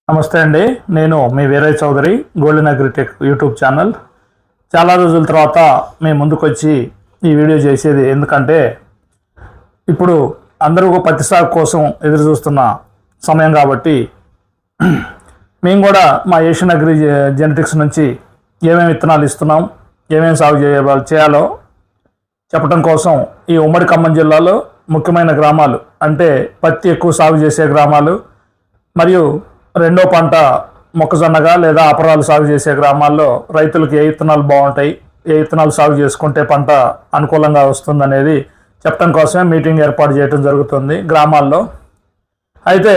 నమస్తే అండి. నేను మీ Veeraiah Chowdary, golden agritech YouTube channel. చాలా రోజుల తర్వాత మేము ముందుకు వచ్చి ఈ వీడియో చేసేది ఎందుకంటే ఇప్పుడు అందరూ పత్తి సాగు కోసం ఎదురు చూస్తున్న సమయం కాబట్టి మేము కూడా మా ఏషియన్ అగ్రి జెనెటిక్స్ నుంచి ఏమేమి విత్తనాలు ఇస్తున్నాం, ఏమేమి సాగు చేయాలో చెప్పడం కోసం ఈ ఉమ్మడి ఖమ్మం జిల్లాలో ముఖ్యమైన గ్రామాలు అంటే పత్తి ఎక్కువ సాగు చేసే గ్రామాలు మరియు రెండో పంట మొక్కజొన్నగా లేదా అపరాలు సాగు చేసే గ్రామాల్లో రైతులకు ఏ విత్తనాలు బాగుంటాయి, ఏ విత్తనాలు సాగు చేసుకుంటే పంట అనుకూలంగా వస్తుందనేది చెప్పడం కోసమే మీటింగ్ ఏర్పాటు చేయడం జరుగుతుంది గ్రామాల్లో. అయితే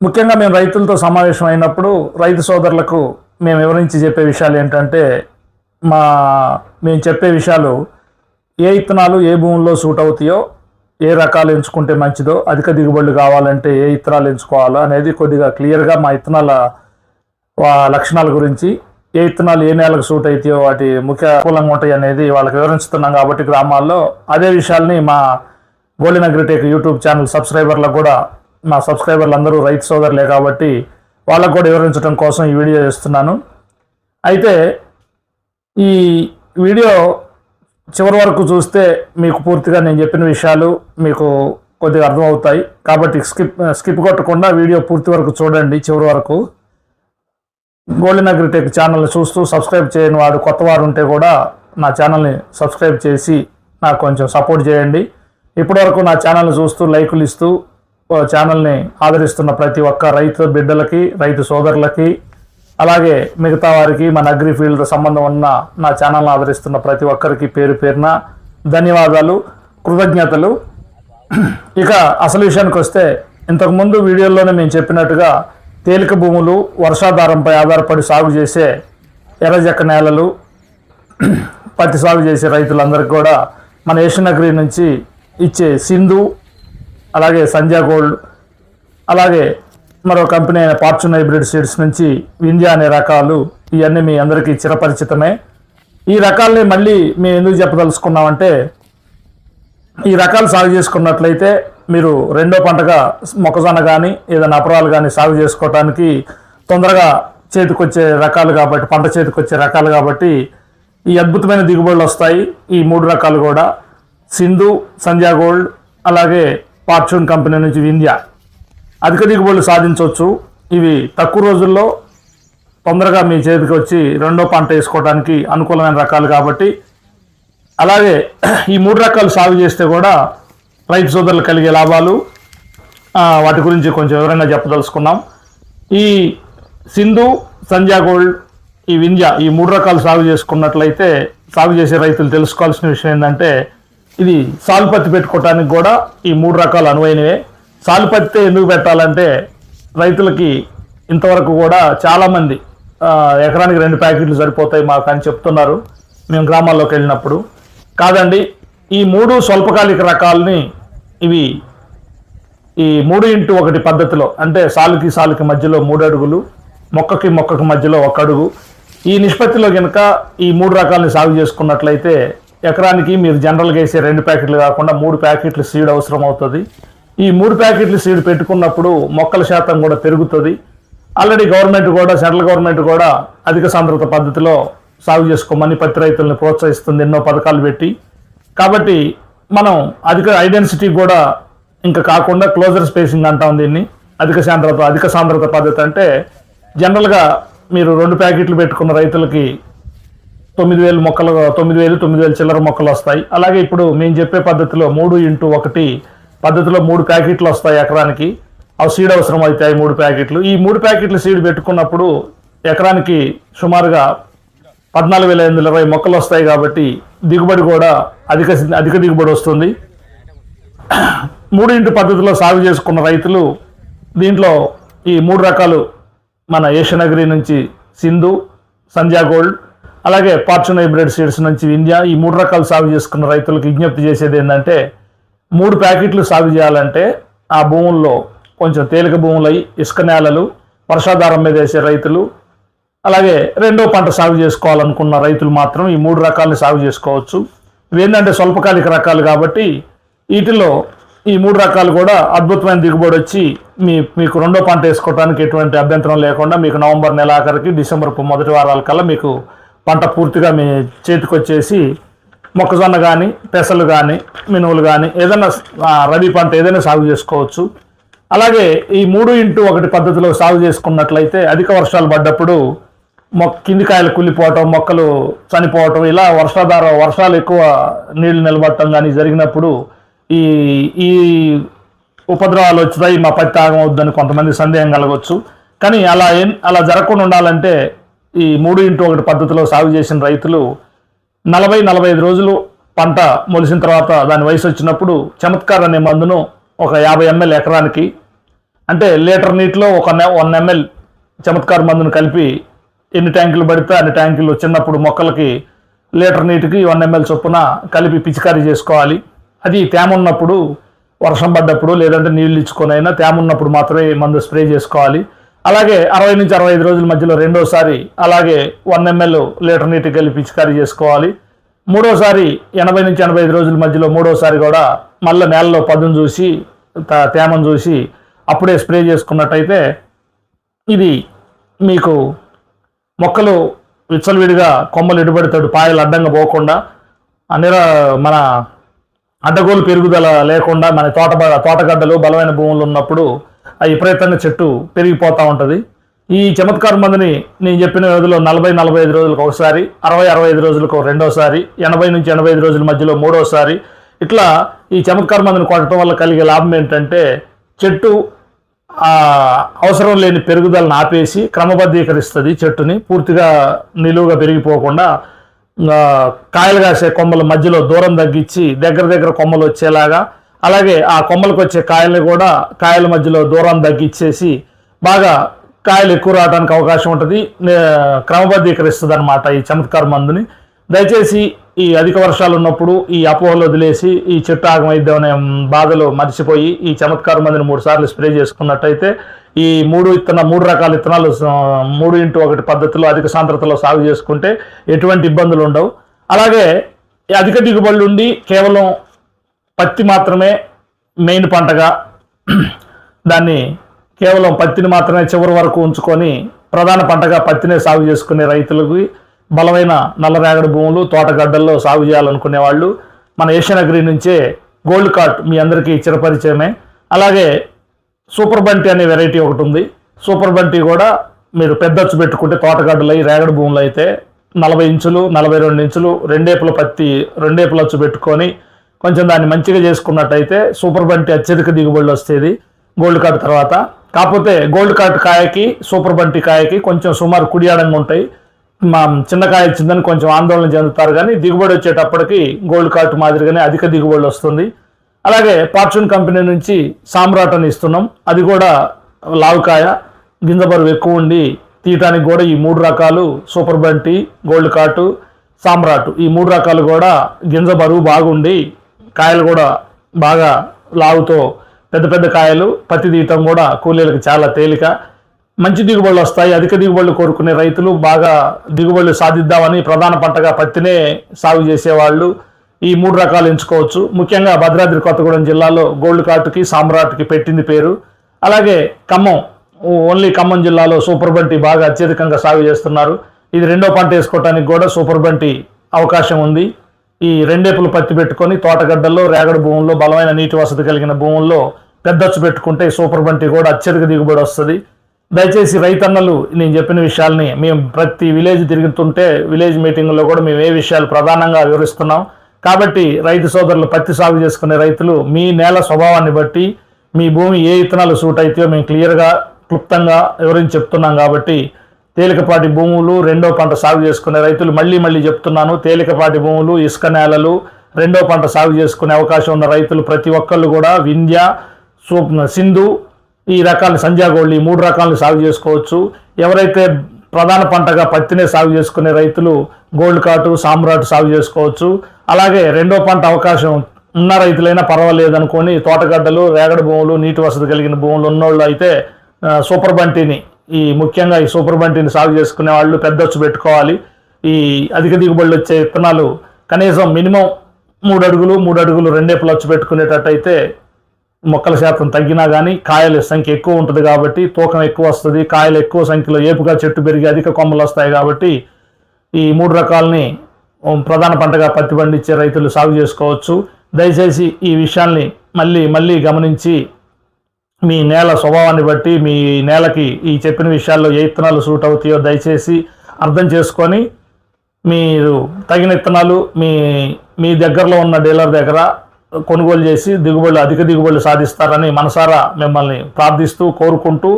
ముఖ్యంగా మేము రైతులతో సమావేశం అయినప్పుడు రైతు సోదరులకు మేము వివరించి చెప్పే విషయాలు ఏంటంటే మేము చెప్పే విషయాలు ఏ విత్తనాలు ఏ భూముల్లో సూట్ అవుతాయో, ఏ రకాలు ఎంచుకుంటే మంచిదో, అధిక దిగుబడులు కావాలంటే ఏ విత్తనాలు ఎంచుకోవాలో అనేది కొద్దిగా క్లియర్గా మా విత్తనాల లక్షణాల గురించి, ఏ విత్తనాలు ఏ నేలకు సూట్ అవుతాయో వాటి ముఖ్య అనుకూలంగా ఉంటాయి అనేది వాళ్ళకి వివరిస్తున్నాం. కాబట్టి గ్రామాల్లో అదే విషయాల్ని మా గోల్డెన్ అగ్రిటెక్ యూట్యూబ్ ఛానల్ సబ్స్క్రైబర్లకు కూడా, మా సబ్స్క్రైబర్లు అందరూ రైతు సోదరులే కాబట్టి వాళ్ళకు కూడా వివరించడం కోసం ఈ వీడియో చేస్తున్నాను. అయితే ఈ వీడియో చివరి వరకు చూస్తే మీకు పూర్తిగా నేను చెప్పిన విషయాలు మీకు కొద్దిగా అర్థమవుతాయి. కాబట్టి స్కిప్ కొట్టకుండా వీడియో పూర్తి వరకు చూడండి చివరి వరకు. గోల్డెన్ అగ్రిటెక్ ఛానల్ని చూస్తూ సబ్స్క్రైబ్ చేయని వాడు కొత్త వారు ఉంటే కూడా నా ఛానల్ని సబ్స్క్రైబ్ చేసి నాకు కొంచెం సపోర్ట్ చేయండి. ఇప్పటివరకు నా ఛానల్ని చూస్తూ లైకులు ఇస్తూ ఛానల్ని ఆదరిస్తున్న ప్రతి ఒక్క రైతు బిడ్డలకి, రైతు సోదరులకి, అలాగే మిగతా వారికి మన అగ్రి ఫీల్డ్ సంబంధం ఉన్న నా ఛానల్ని ఆదరిస్తున్న ప్రతి ఒక్కరికి పేరు పేరున ధన్యవాదాలు, కృతజ్ఞతలు. ఇక అసలు విషయానికి వస్తే, ఇంతకుముందు వీడియోలోనే మేము చెప్పినట్టుగా తేలిక భూములు, వర్షాధారంపై ఆధారపడి సాగు చేసే ఎర్రజక్క నేలలు, పత్తి సాగు చేసే రైతులందరికీ కూడా మన ఏషియన్ అగ్రి నుంచి ఇచ్చే సింధు, అలాగే సంధ్యా గోల్డ్, అలాగే మరో కంపెనీ అయిన ఫార్చ్యూన్ హైబ్రిడ్ సీడ్స్ నుంచి వింధ్య అనే రకాలు, ఇవన్నీ మీ అందరికీ చిరపరిచితమే. ఈ రకాలని మళ్ళీ మేము ఎందుకు చెప్పదలుచుకున్నామంటే, ఈ రకాలు సాగు చేసుకున్నట్లయితే మీరు రెండో పంటగా మొక్కజొన్న కానీ ఏదైనా అపరాలు కానీ సాగు చేసుకోవటానికి తొందరగా చేతికొచ్చే రకాలు కాబట్టి, పంట చేతికొచ్చే రకాలు కాబట్టి ఈ అద్భుతమైన దిగుబడులు వస్తాయి. ఈ మూడు రకాలు కూడా సింధు, సంధ్యా గోల్డ్, అలాగే ఫార్చ్యూన్ కంపెనీ నుంచి వింధ్య అధిక దిగుబడులు సాధించవచ్చు. ఇవి తక్కువ రోజుల్లో తొందరగా మీ చేతికి వచ్చి రెండో పంట వేసుకోవడానికి అనుకూలమైన రకాలు కాబట్టి, అలాగే ఈ మూడు రకాలు సాగు చేస్తే కూడా రైతు సోదరులు కలిగే లాభాలు, వాటి గురించి కొంచెం వివరంగా చెప్పదలుచుకున్నాం. ఈ సింధు, సంధ్యా గోల్డ్, ఈ వింధ్య, ఈ మూడు రకాలు సాగు చేసుకున్నట్లయితే సాగు చేసే రైతులు తెలుసుకోవాల్సిన విషయం ఏంటంటే, ఇది సాలు పత్తి పెట్టుకోవటానికి కూడా ఈ మూడు రకాలు అనువైనవే. సాలు పత్తి ఎందుకు పెట్టాలంటే, రైతులకి ఇంతవరకు కూడా చాలామంది ఎకరానికి 2 ప్యాకెట్లు సరిపోతాయి మాకు అని చెప్తున్నారు మేము గ్రామాల్లోకి వెళ్ళినప్పుడు. కాదండి, ఈ 3 స్వల్పకాలిక రకాలని ఇవి ఈ 3x1 పద్ధతిలో, అంటే సాలుకి సాలుకి మధ్యలో 3 అడుగులు, మొక్కకి మొక్కకి మధ్యలో 1 అడుగు, ఈ నిష్పత్తిలో కనుక ఈ 3 రకాలని సాగు చేసుకున్నట్లయితే ఎకరానికి మీరు జనరల్గా వేసే 2 ప్యాకెట్లు కాకుండా 3 ప్యాకెట్లు సీడ్ అవసరం అవుతుంది. ఈ 3 ప్యాకెట్లు సీడ్ పెట్టుకున్నప్పుడు మొక్కల శాతం కూడా పెరుగుతుంది. ఆల్రెడీ గవర్నమెంట్ కూడా, సెంట్రల్ గవర్నమెంట్ కూడా అధిక సాంద్రత పద్ధతిలో సాగు చేసుకోమని పత్తి రైతులను ప్రోత్సహిస్తుంది ఎన్నో పథకాలు పెట్టి. కాబట్టి మనం అధిక ఐడెన్సిటీ కూడా ఇంకా కాకుండా క్లోజర్ స్పేసింగ్ అంటాం దీన్ని. అధిక సాంద్రత పద్ధతి అంటే జనరల్గా మీరు 2 ప్యాకెట్లు పెట్టుకున్న రైతులకి 9,000 చిల్లర మొక్కలు వస్తాయి. అలాగే ఇప్పుడు మేము చెప్పే పద్ధతిలో 3x1 పద్ధతిలో 3 ప్యాకెట్లు వస్తాయి ఎకరానికి. అవి సీడ్ అవసరం అవుతాయి 3 ప్యాకెట్లు. ఈ 3 ప్యాకెట్లు సీడ్ పెట్టుకున్నప్పుడు ఎకరానికి సుమారుగా 14,520 మొక్కలు వస్తాయి. కాబట్టి దిగుబడి కూడా అధిక దిగుబడి వస్తుంది. 3x పద్ధతిలో సాగు చేసుకున్న రైతులు దీంట్లో ఈ 3 రకాలు మన ఏషియన్ అగ్రి నుంచి సింధు, సంధ్యా గోల్డ్, అలాగే ఫార్చ్యూన్ హైబ్రిడ్ సీడ్స్ నుంచి వింధ్య, ఈ 3 రకాలు సాగు చేసుకున్న రైతులకు విజ్ఞప్తి చేసేది ఏంటంటే, 3 ప్యాకెట్లు సాగు చేయాలంటే ఆ భూముల్లో కొంచెం తేలిక భూములై, ఇసుక నేలలు, వర్షాధారం మీద వేసే రైతులు, అలాగే రెండో పంట సాగు చేసుకోవాలనుకున్న రైతులు మాత్రం ఈ 3 రకాలని సాగు చేసుకోవచ్చు. ఇవి ఏంటంటే స్వల్పకాలిక రకాలు కాబట్టి వీటిలో ఈ 3 రకాలు కూడా అద్భుతమైన దిగుబడి వచ్చి మీకు రెండో పంట వేసుకోవడానికి ఎటువంటి అభ్యంతరం లేకుండా మీకు నవంబర్ నెల ఆఖరికి డిసెంబర్ మొదటి వారాల కల్లా మీకు పంట పూర్తిగా మీ చేతికి వచ్చేసి మొక్కజొన్న కానీ పెసలు కానీ మినువులు కానీ ఏదైనా రబీ పంట ఏదైనా సాగు చేసుకోవచ్చు. అలాగే ఈ 3x1 పద్ధతిలో సాగు చేసుకున్నట్లయితే అధిక వర్షాలు పడ్డప్పుడు కింది కాయలు కుళ్ళిపోవటం, మొక్కలు చనిపోవటం, ఇలా వర్షాలు ఎక్కువ నీళ్లు నిలబడటం కానీ జరిగినప్పుడు ఈ ఈ ఉపద్రవాలు వచ్చాయి, మా పత్తి ఆగమవుద్దని కొంతమంది సందేహం కలగవచ్చు. కానీ అలా జరగకుండా ఉండాలంటే ఈ 3x1 పద్ధతిలో సాగు చేసిన రైతులు 40-45 రోజులు పంట మొలిసిన తర్వాత దాని వయసు వచ్చినప్పుడు చమత్కార్ అనే మందును ఒక 50 ml ఎకరానికి, అంటే లీటర్ నీటిలో 1 ml చమత్కార్ మందును కలిపి ఎన్ని ట్యాంకులు పడితే అన్ని ట్యాంకులు చిన్నప్పుడు మొక్కలకి లీటర్ నీటికి 1 ml చొప్పున కలిపి పిచికారీ చేసుకోవాలి. అది తేమ ఉన్నప్పుడు, వర్షం పడ్డప్పుడు, లేదంటే నీళ్ళు ఇచ్చుకొనైనా తేమ ఉన్నప్పుడు మాత్రమే మందు స్ప్రే చేసుకోవాలి. అలాగే 60-65 రోజుల మధ్యలో రెండోసారి అలాగే 1 ml లీటర్ నీటికి కలిపి పిచికారీ చేసుకోవాలి. మూడోసారి 80-85 రోజుల మధ్యలో మూడోసారి కూడా మళ్ళీ నేలలో పదును చూసి తేమను చూసి అప్పుడే స్ప్రే చేసుకున్నట్టయితే ఇది మీకు మొక్కలు విచ్చలవిడిగా కొమ్మలు ఎడుబడతాడు పాయలు అడ్డంగా పోకుండా మన అడ్డగోలు పెరుగుదల లేకుండా మన తోటగడ్డలు బలమైన భూములు ఉన్నప్పుడు అవి విపరీతంగా చెట్టు పెరిగిపోతూ ఉంటుంది. ఈ చమత్కార్ మందుని నేను చెప్పిన వ్యవధిలో 40-45 రోజులకు ఒకసారి, 60-65 రోజులకు రెండోసారి, 80-85 రోజుల మధ్యలో మూడోసారి, ఇట్లా ఈ చమత్కార్ మందుని కొట్టడం వల్ల కలిగే లాభం ఏంటంటే చెట్టు అవసరం లేని పెరుగుదలను ఆపేసి క్రమబద్ధీకరిస్తుంది. చెట్టుని పూర్తిగా నిలువుగా పెరిగిపోకుండా కాయలు కాసే కొమ్మల మధ్యలో దూరం తగ్గించి దగ్గర కొమ్మలు వచ్చేలాగా, అలాగే ఆ కొమ్మలకు వచ్చే కాయల్ని కూడా కాయల మధ్యలో దూరం తగ్గించేసి బాగా కాయలు ఎక్కువ రావడానికి అవకాశం ఉంటుంది, క్రమబద్ధీకరిస్తుంది అన్నమాట ఈ చమత్కార్ మందుని. దయచేసి ఈ అధిక వర్షాలు ఉన్నప్పుడు ఈ అపోహలు వదిలేసి ఈ చెట్టు ఆగమైద్దామనే బాధలు మర్చిపోయి ఈ చమత్కార్ మందుని 3 సార్లు స్ప్రే చేసుకున్నట్టయితే ఈ 3 రకాల విత్తనాలు 3x1 పద్ధతిలో అధిక సాంద్రతలో సాగు చేసుకుంటే ఎటువంటి ఇబ్బందులు ఉండవు. అలాగే అధిక దిగుబడులు ఉండి కేవలం పత్తి మాత్రమే మెయిన్ పంటగా దాన్ని కేవలం పత్తిని మాత్రమే చివరి వరకు ఉంచుకొని ప్రధాన పంటగా పత్తినే సాగు చేసుకునే రైతులకి, బలమైన నల్లరేగడి భూములు తోటగడ్డల్లో సాగు చేయాలనుకునే వాళ్ళు మన ఏషియన్ అగ్రి నుంచే గోల్డ్ కార్ట్ మీ అందరికీ చిరపరిచయమే. అలాగే సూపర్ బంటి అనే వెరైటీ ఒకటి ఉంది. సూపర్ బంటి కూడా మీరు పెద్దచ్చు పెట్టుకుంటే తోటగడ్డలు అయి రేగడి భూములు అయితే 40 ఇంచులు 42 ఇంచులు రెండేపుల పత్తి రెండేపుల అచ్చు పెట్టుకొని కొంచెం దాన్ని మంచిగా చేసుకున్నట్టయితే సూపర్ బంటి అత్యధిక దిగుబడులు వస్తుంది గోల్డ్ కార్ట్ తర్వాత. కాకపోతే గోల్డ్ కార్ట్ కాయకి సూపర్ బంటి కాయకి కొంచెం సుమారు కుడియాడంగా ఉంటాయి. చిన్న కాయ వచ్చిందని కొంచెం ఆందోళన చెందుతారు, కానీ దిగుబడి వచ్చేటప్పటికి గోల్డ్ కార్ట్ మాదిరిగానే అధిక దిగుబడి వస్తుంది. అలాగే ఫార్చ్యూన్ కంపెనీ నుంచి సామ్రాట్ అని ఇస్తున్నాం, అది కూడా లావుకాయ గింజ బరువు ఎక్కువ ఉండి తీయటానికి కూడా ఈ 3 రకాలు సూపర్ బంటి గోల్డ్ కార్టు సామ్రాట్ ఈ 3 రకాలు కూడా గింజ బరువు బాగుండి కాయలు కూడా బాగా లావుతో పెద్ద కాయలు, పత్తి తీయటం కూడా కూలీలకు చాలా తేలిక, మంచి దిగుబడులు వస్తాయి. అధిక దిగుబడులు కోరుకునే రైతులు బాగా దిగుబడులు సాధిద్దామని ప్రధాన పంటగా పత్తినే సాగు చేసేవాళ్ళు ఈ 3 రకాలు ఎంచుకోవచ్చు. ముఖ్యంగా భద్రాద్రి కొత్తగూడెం జిల్లాలో గోల్డ్ కార్టుకి సామ్రాట్కి పెట్టింది పేరు. అలాగే ఓన్లీ ఖమ్మం జిల్లాలో సూపర్ బంటి బాగా అత్యధికంగా సాగు చేస్తున్నారు. ఇది రెండో పంట వేసుకోవడానికి కూడా సూపర్ బంటి అవకాశం ఉంది. ఈ రెండేపులు పత్తి పెట్టుకొని తోటగడ్డల్లో రేగడి భూముల్లో బలమైన నీటి వసతి కలిగిన భూముల్లో పెద్దచ్చు పెట్టుకుంటే సూపర్ బంటి కూడా అత్యధిక దిగుబడి వస్తుంది. దయచేసి రైతన్నలు నేను చెప్పిన విషయాల్ని మేము ప్రతి విలేజ్ తిరుగుతుంటే విలేజ్ మీటింగ్లో కూడా మేము ఏ విషయాలు ప్రధానంగా వివరిస్తున్నాం. కాబట్టి రైతు సోదరులు పత్తి సాగు చేసుకునే రైతులు మీ నేల స్వభావాన్ని బట్టి మీ భూమి ఏ విత్తనాలు సూట్ అవుతాయో మేము క్లుప్తంగా వివరించి చెప్తున్నాం. కాబట్టి తేలికపాటి భూములు రెండో పంట సాగు చేసుకునే రైతులు మళ్ళీ చెప్తున్నాను, తేలికపాటి భూములు ఇసుక నేలలు రెండో పంట సాగు చేసుకునే అవకాశం ఉన్న రైతులు ప్రతి ఒక్కళ్ళు కూడా వింధ్య సింధు ఈ రకాల సంజాగోల్డ్ ఈ 3 రకాలను సాగు చేసుకోవచ్చు. ఎవరైతే ప్రధాన పంటగా పత్తినే సాగు చేసుకునే రైతులు గోల్డ్ కార్టు సామ్రాట్ సాగు చేసుకోవచ్చు. అలాగే రెండో పంట అవకాశం ఉన్న రైతులైనా పర్వాలేదు అనుకొని తోటగడ్డలు రేగడి భూములు నీటి వసతి కలిగిన భూములు ఉన్నోళ్ళు అయితే సూపర్ బంటిని ముఖ్యంగా ఈ సూపర్ బంటిని సాగు చేసుకునే వాళ్ళు పెద్దచ్చు పెట్టుకోవాలి. ఈ అధిక దిగుబడులు వచ్చే విత్తనాలు కనీసం మినిమం 3 అడుగులు రెండేపులు అచ్చు పెట్టుకునేటట్టయితే మొక్కల శాతం తగ్గినా కానీ కాయల సంఖ్య ఎక్కువ ఉంటుంది కాబట్టి తూకం ఎక్కువ వస్తుంది, కాయలు ఎక్కువ సంఖ్యలో ఏపుగా చెట్టు పెరిగి అధిక కొమ్మలు వస్తాయి. కాబట్టి ఈ 3 రకాలని ప్రధాన పంటగా పత్తి పండించే రైతులు సాగు చేసుకోవచ్చు. దయచేసి ఈ విషయాల్ని మళ్ళీ గమనించి మీ నేల స్వభావాన్ని బట్టి మీ నేలకి ఈ చెప్పిన విషయాల్లో ఏ విత్తనాలు సూట్ అవుతాయో దయచేసి అర్థం చేసుకొని మీరు తగిన విత్తనాలు మీ దగ్గరలో ఉన్న డీలర్ దగ్గర కొనుగోలు చేసి అధిక దిగుబడులు సాధిస్తారని మనసారా మిమ్మల్ని ప్రార్థిస్తూ కోరుకుంటూ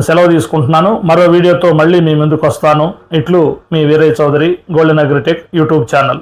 సెలవు తీసుకుంటున్నాను. మరో వీడియోతో మళ్ళీ మీ ముందుకు వస్తాను. ఇట్లు మీ Veeraiah Chowdary, golden agritech YouTube channel.